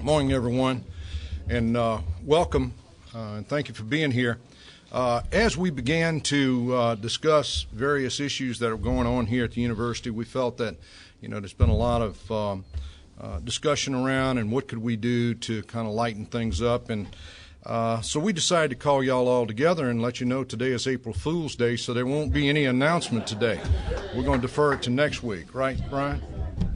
Good morning, everyone, and welcome, and thank you for being here. As we began to discuss various issues that are going on here at the university, we felt that, there's been a lot of discussion around and what could we do to kind of lighten things up. And so we decided to call y'all all together and let you know today is April Fool's Day, so there won't be any announcement today. We're going to defer it to next week, right, Brian?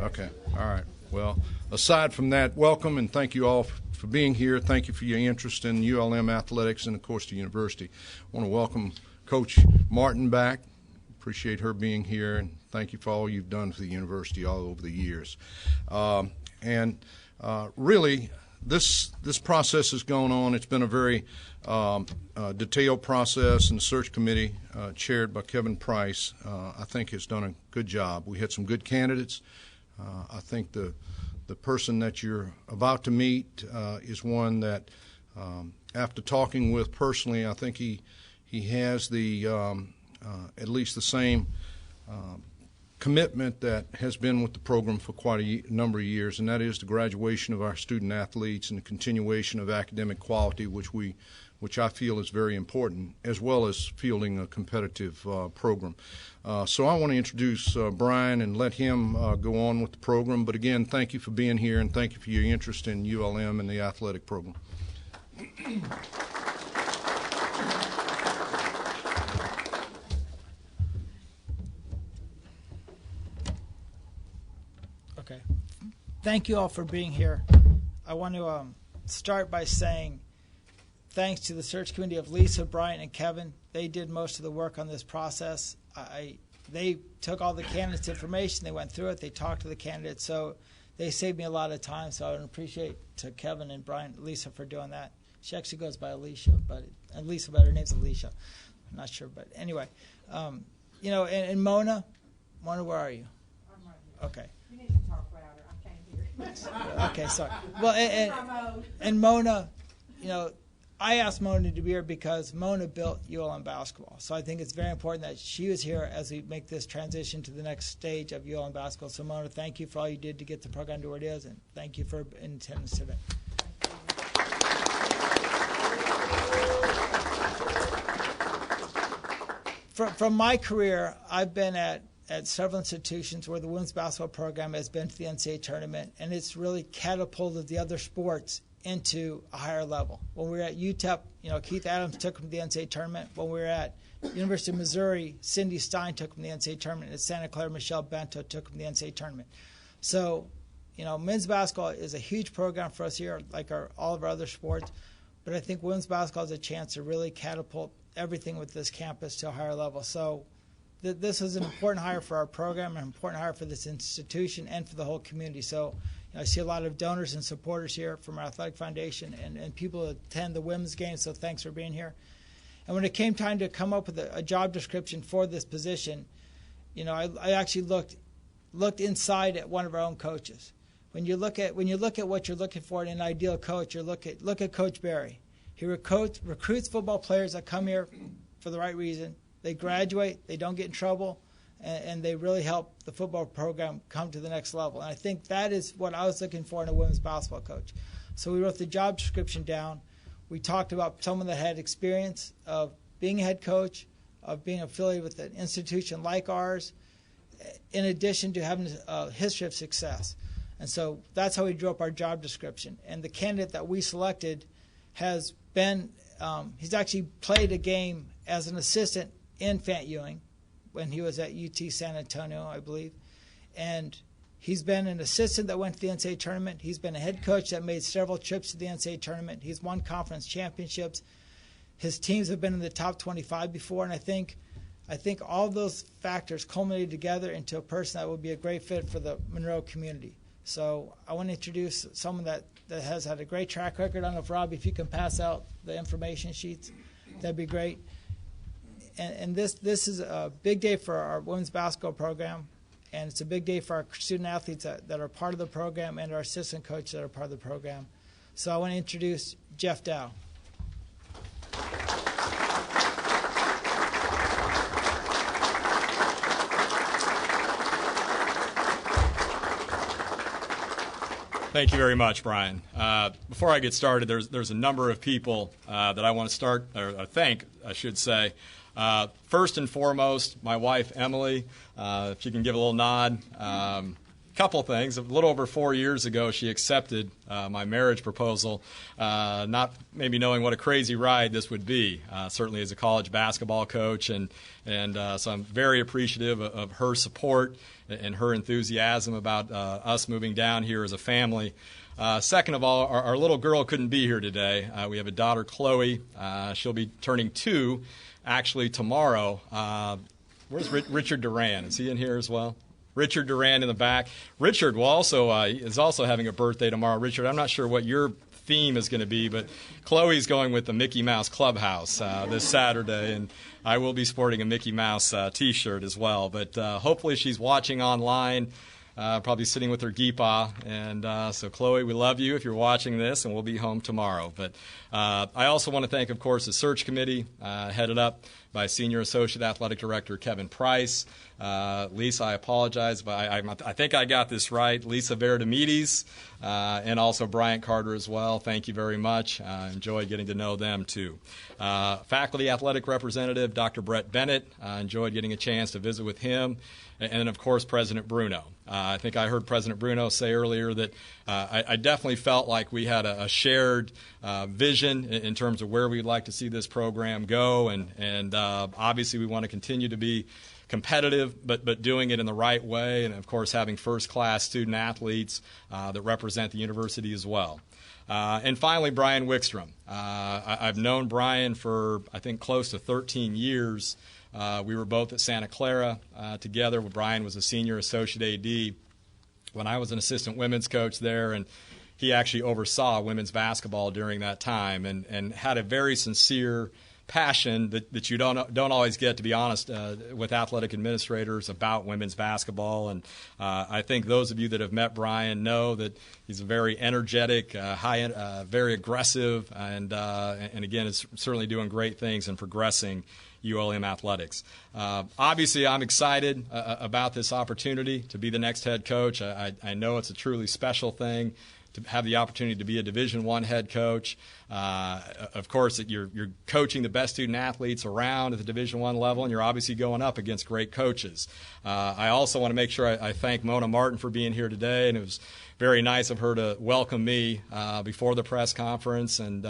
Okay, all right. Well, aside from that, welcome and thank you all for being here. Thank you for your interest in ULM athletics and, of course, the university. I want to welcome Coach Martin back. Appreciate her being here, and thank you for all you've done for the university all over the years. Really, this process has gone on. It's been a very detailed process, and the search committee, chaired by Kevin Price, I think has done a good job. We had some good candidates. I think the person that you're about to meet is one that, after talking with personally, I think he has the at least the same commitment that has been with the program for quite a number of years, and that is the graduation of our student athletes and the continuation of academic quality, which I feel is very important, as well as fielding a competitive program. So I want to introduce Brian and let him go on with the program. But again, thank you for being here, and thank you for your interest in ULM and the athletic program. Okay. Thank you all for being here. I want to start by saying thanks to the search committee of Lisa, Brian, and Kevin. They did most of the work on this process. They took all the candidates' information. They went through it. They talked to the candidates. So they saved me a lot of time. So I would appreciate to Kevin and Brian, Lisa, for doing that. She actually goes by Alicia, but her name's Alicia. I'm not sure, but anyway. And Mona, where are you? I'm right here. Okay. You need to talk louder. I can't hear. Okay, sorry. Well, and Mona, I asked Mona to be here because Mona built ULM basketball. So I think it's very important that she was here as we make this transition to the next stage of ULM basketball. So Mona, thank you for all you did to get the program to where it is, and thank you for attendance today. From my career, I've been at several institutions where the women's basketball program has been to the NCAA tournament, and it's really catapulted the other sports into a higher level. When we were at UTEP, Keith Adams took them to the NCAA tournament. When we were at University of Missouri, Cindy Stein took them to the NCAA tournament. At Santa Clara, Michelle Bento took them to the NCAA tournament. So, men's basketball is a huge program for us here, like all of our other sports. But I think women's basketball has a chance to really catapult everything with this campus to a higher level. So this is an important hire for our program, an important hire for this institution and for the whole community. So I see a lot of donors and supporters here from our athletic foundation and people who attend the women's games, so thanks for being here. And when it came time to come up with a job description for this position, I actually looked inside at one of our own coaches. When you look at what you're looking for in an ideal coach, look at Coach Barry. He recruits football players that come here for the right reason. They graduate, they don't get in trouble, and they really help the football program come to the next level. And I think that is what I was looking for in a women's basketball coach. So we wrote the job description down. We talked about someone that had experience of being a head coach, of being affiliated with an institution like ours, in addition to having a history of success. And so that's how we drew up our job description. And the candidate that we selected has been, he's actually played a game as an assistant in Fant Ewing when he was at UT San Antonio, I believe. And he's been an assistant that went to the NCAA tournament. He's been a head coach that made several trips to the NCAA tournament. He's won conference championships. His teams have been in the top 25 before, and I think all those factors culminated together into a person that would be a great fit for the Monroe community. So I want to introduce someone that has had a great track record. I don't know if, Rob, if you can pass out the information sheets, that'd be great. And this is a big day for our women's basketball program, and it's a big day for our student athletes that are part of the program and our assistant coaches that are part of the program. So I want to introduce Jeff Dow. Thank you very much, Brian. Before I get started, there's a number of people that I want to thank, I should say. First and foremost, my wife, Emily, if you can give a little nod. Couple things. A little over 4 years ago, she accepted my marriage proposal, not maybe knowing what a crazy ride this would be, certainly as a college basketball coach. And so I'm very appreciative of her support and her enthusiasm about us moving down here as a family. Second of all, our little girl couldn't be here today. We have a daughter, Chloe. She'll be turning 2 actually tomorrow. Where's Richard Duran? Is he in here as well? Richard Duran in the back. Richard is also having a birthday tomorrow. Richard, I'm not sure what your theme is going to be, but Chloe's going with the Mickey Mouse Clubhouse this Saturday, and I will be sporting a Mickey Mouse T-shirt as well. But hopefully she's watching online, probably sitting with her geepaw. And so, Chloe, we love you if you're watching this, and we'll be home tomorrow. But I also want to thank, of course, the search committee headed up by Senior Associate Athletic Director Kevin Price. Lisa, I apologize, but I think I got this right. Lisa Veridimides, and also Bryant Carter as well. Thank you very much. Enjoyed getting to know them, too. Faculty Athletic Representative Dr. Brett Bennett. Enjoyed getting a chance to visit with him. And then, of course, President Bruno. I think I heard President Bruno say earlier that I definitely felt like we had a shared vision in terms of where we'd like to see this program go. And obviously we want to continue to be competitive, but doing it in the right way. And, of course, having first-class student athletes that represent the university as well. And finally, Brian Wickstrom. I've known Brian for, I think, close to 13 years. We were both at Santa Clara together. Brian was a senior associate AD when I was an assistant women's coach there, and he actually oversaw women's basketball during that time and had a very sincere passion that you don't always get, to be honest, with athletic administrators about women's basketball. And I think those of you that have met Brian know that he's a very energetic, very aggressive, and again, is certainly doing great things and progressing ULM athletics. Obviously, I'm excited about this opportunity to be the next head coach. I know it's a truly special thing to have the opportunity to be a Division I head coach. Of course, you're coaching the best student athletes around at the Division I level, and you're obviously going up against great coaches. I also want to make sure I thank Mona Martin for being here today, and it was very nice of her to welcome me before the press conference. And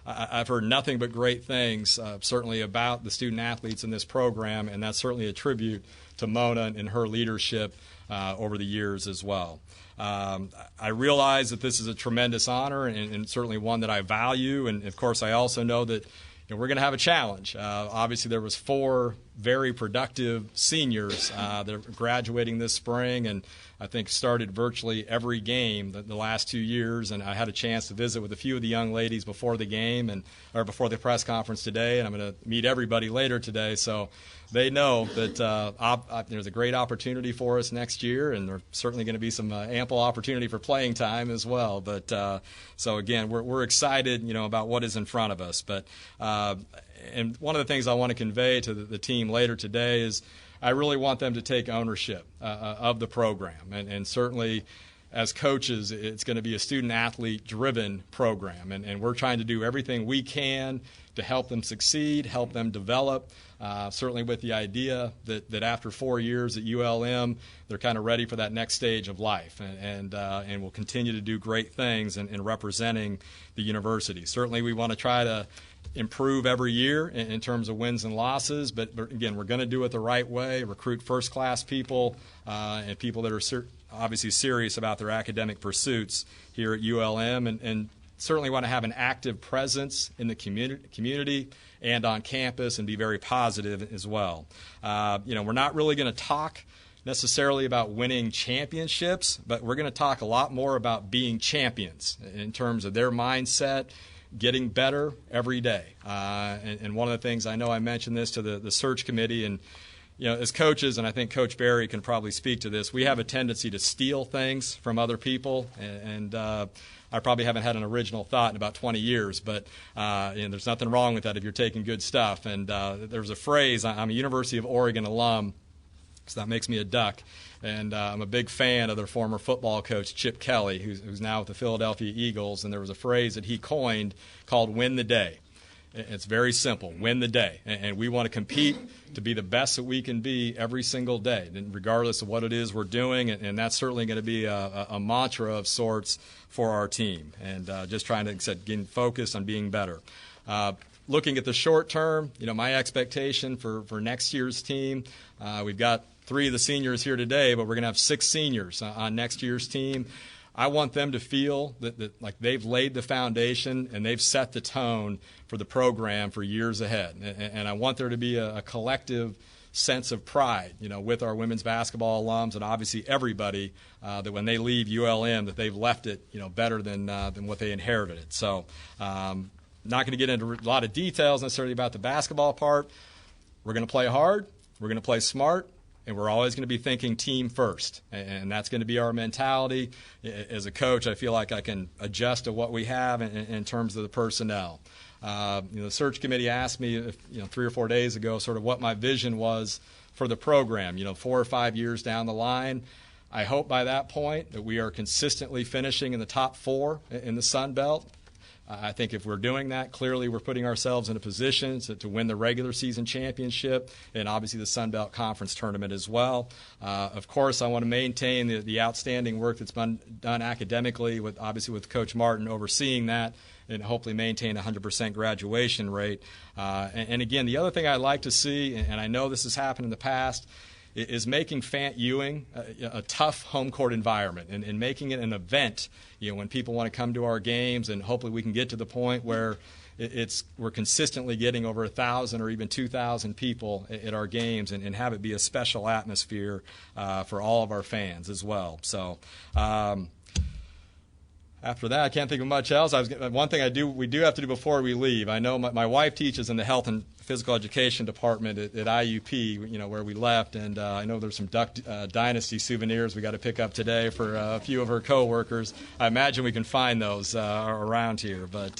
I've heard nothing but great things, certainly about the student athletes in this program, and that's certainly a tribute to Mona and her leadership over the years as well. I realize that this is a tremendous honor and certainly one that I value, and of course I also know that we're going to have a challenge. Obviously there was 4 very productive seniors that are graduating this spring, and I think started virtually every game the last 2 years, and I had a chance to visit with a few of the young ladies before the game or before the press conference today, and I'm going to meet everybody later today, so they know that there's a great opportunity for us next year, and there's certainly going to be some ample opportunity for playing time as well. But so again, we're excited, about what is in front of us. But and one of the things I want to convey to the team later today is I really want them to take ownership of the program, and certainly as coaches, it's going to be a student-athlete-driven program, and we're trying to do everything we can to help them succeed, help them develop, certainly with the idea that after 4 years at ULM, they're kind of ready for that next stage of life, and will continue to do great things in representing the university. Certainly we want to try to improve every year in terms of wins and losses, but again, we're going to do it the right way, recruit first-class people and people that are obviously serious about their academic pursuits here at ULM, and certainly want to have an active presence in the community and on campus and be very positive as well. We're not really going to talk necessarily about winning championships, but we're going to talk a lot more about being champions in terms of their mindset, getting better every day. And one of the things, I know I mentioned this to the search committee, and as coaches, and I think Coach Barry can probably speak to this, we have a tendency to steal things from other people, and I probably haven't had an original thought in about 20 years, but there's nothing wrong with that if you're taking good stuff. And there's a phrase, I'm a University of Oregon alum, So that makes me a Duck. And I'm a big fan of their former football coach, Chip Kelly, who's now with the Philadelphia Eagles. And there was a phrase that he coined called "win the day." It's very simple: win the day. And we want to compete to be the best that we can be every single day, regardless of what it is we're doing. And that's certainly going to be a mantra of sorts for our team. And just trying to, like I said, get focused on being better. Looking at the short term, my expectation for next year's team, we've got 3 of the seniors here today, but we're going to have 6 seniors on next year's team. I want them to feel that like they've laid the foundation and they've set the tone for the program for years ahead. And I want there to be a collective sense of pride, with our women's basketball alums and obviously everybody, that when they leave ULM, that they've left it, better than what they inherited it. So, not going to get into a lot of details necessarily about the basketball part. We're going to play hard. We're going to play smart. And we're always going to be thinking team first. And that's going to be our mentality. As a coach, I feel like I can adjust to what we have in terms of the personnel. The search committee asked me, 3 or 4 days ago, sort of what my vision was for the program, 4 or 5 years down the line. I hope by that point that we are consistently finishing in the top 4 in the Sun Belt. I think if we're doing that, clearly we're putting ourselves in a position to win the regular season championship and obviously the Sun Belt Conference tournament as well. Of course, I want to maintain the outstanding work that's been done academically, with Coach Martin overseeing that, and hopefully maintain a 100% graduation rate. And again, the other thing I'd like to see, and I know this has happened in the past, is making Fant Ewing a tough home court environment and making it an event, when people want to come to our games, and hopefully we can get to the point where we're consistently getting over 1,000 or even 2,000 people at our games, and have it be a special atmosphere for all of our fans as well. So after that, I can't think of much else. One thing we do have to do before we leave. I know my wife teaches in the health and physical education department at IUP, where we left, and I know there's some Duck Dynasty souvenirs we got to pick up today for a few of her coworkers. I imagine we can find those around here, but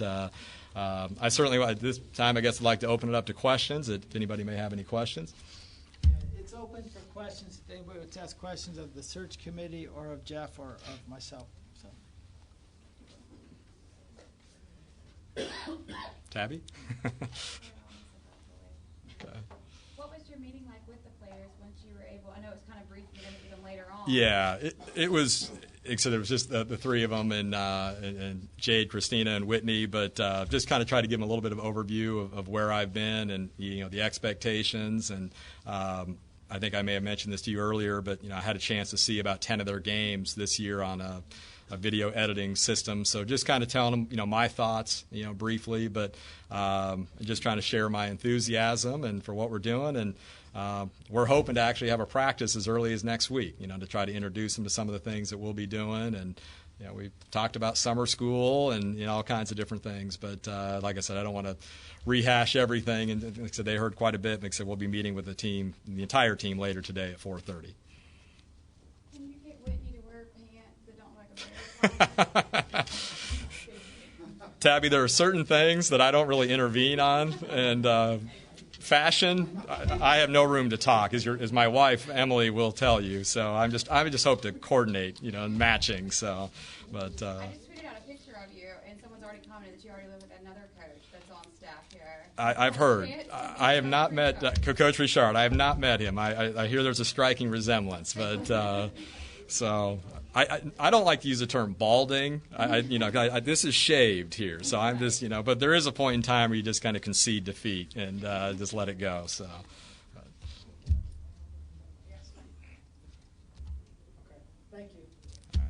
I certainly, at this time, I guess I'd like to open it up to questions, if anybody may have any questions. It's open for questions. If anybody would ask questions of the search committee or of Jeff or of myself. Tabby? What was your meeting like with the players once you were able? I know it was kind of brief. You're going to do them later on. Yeah, it was. So there was just the 3 of them, and Jade, Christina, and Whitney. But just kind of try to give them a little bit of overview of where I've been and the expectations. And I think I may have mentioned this to you earlier, but I had a chance to see about 10 of their games this year on a video editing system. So just kind of telling them, my thoughts, briefly, but just trying to share my enthusiasm and for what we're doing. And we're hoping to actually have a practice as early as next week, to try to introduce them to some of the things that we'll be doing. And, we talked about summer school and, all kinds of different things. But like I said, I don't want to rehash everything. And like I said, they heard quite a bit. Like I said, we'll be meeting with the entire team later today at 4:30. Tabby, there are certain things that I don't really intervene on, and fashion, I have no room to talk, as my wife Emily will tell you. So I just hope to coordinate, matching. So, but I just tweeted out a picture of you, and someone's already commented that you already live with another coach that's on staff here. I've heard. I have not met Coach Richard. I have not met him. I hear there's a striking resemblance, but so. I don't like to use the term balding. This is shaved here, so I'm just, but there is a point in time where you just kind of concede defeat and just let it go. So. Thank you. All right.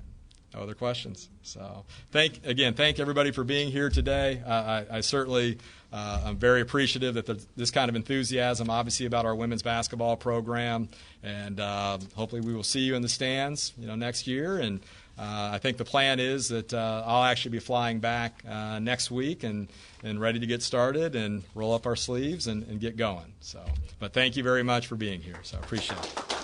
No other questions. So thank everybody for being here today. I certainly I'm very appreciative that there's this kind of enthusiasm, obviously, about our women's basketball program, and hopefully we will see you in the stands, next year. And I think the plan is that I'll actually be flying back next week and ready to get started and roll up our sleeves and get going. So, but thank you very much for being here. So I appreciate it.